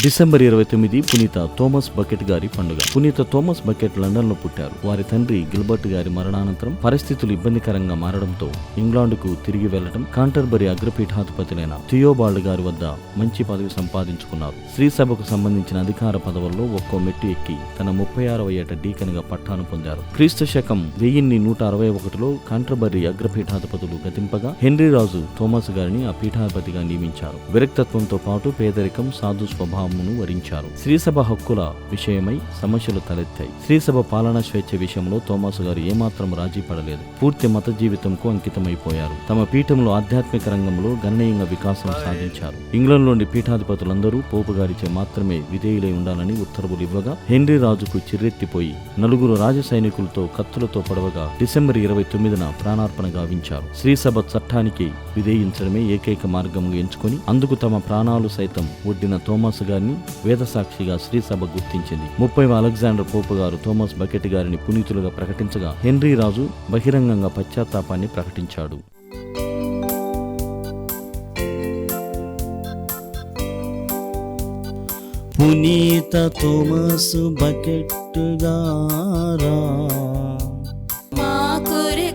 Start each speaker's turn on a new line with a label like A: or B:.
A: December 29 పునీత Thomas bucket గారి పండుగ. పునీత థోమస్ బకెట్ లండన్ లో పుట్టారు. వారి తండ్రి గిల్బర్ట్ గారి మరణానంతరం పరిస్థితులు ఇబ్బందికరంగా మారడంతో ఇంగ్లాండ్కు తిరిగి వెళ్లడం, కాంటర్బరీ అగ్రపీఠాధిపతులైన థియోబాల్డ్ గారి వద్ద మంచి పదవి సంపాదించుకున్నారు. శ్రీ సభకు సంబంధించిన అధికార పదవుల్లో ఒక్కో మెట్టు ఎక్కి తన 36వ ఏట డీకన్ గా పట్టాను పొందారు. క్రీస్తు శకం 1161లో కాంటర్బరీ అగ్రపీఠాధిపతులు గతింపగా హెన్రీ రాజు థోమస్ గారిని ఆ పీఠాధిపతిగా నియమించారు. విరక్తత్వంతో పాటు పేదరికం, సాధు స్వభావమును వరించారు. శ్రీసభ హక్కుల విషయమై సమస్యలు తలెత్తాయి. శ్రీసభ పాలనా స్వేచ్ఛ విషయంలో థోమస్ గారు ఏమాత్రం రాజీ పడలేదు. పూర్తి మత జీవితంకు అంకితమైపోయారు. తమ పీఠంలో ఆధ్యాత్మిక రంగంలో గణనీయంగా వికాసం సాధించారు. ఇంగ్లండ్లోని పీఠాధిపతులందరూ పోపు గారిచే మాత్రమే విధేయులై ఉండాలని ఉత్తర్వులు ఇవ్వగా హెన్రీ రాజుకు చిర్రెత్తిపోయి 4 రాజ సైనికులతో కత్తులతో పొడవగా డిసెంబర్ 29న ప్రాణార్పణ గావించారు. శ్రీసభ చట్టానికి విధేయించడమే ఏకైక మార్గంగా ఎంచుకొని అందుకు తమ ప్రాణాలు సైతం ఒడ్డిన థోమస్ గారిని వేదసాక్షిగా శ్రీసభ గుర్తించింది. 30వ అలెగ్జాండర్ పోపు గారు థోమస్ బకెట్ గారిని పునీతులుగా ప్రకటించగా హెన్రీ రాజు బహిరంగంగా పశ్చాత్తాపాన్ని ప్రకటించాడు. పునీత థోమస్ బకెట్ గారా
B: మా కొరకు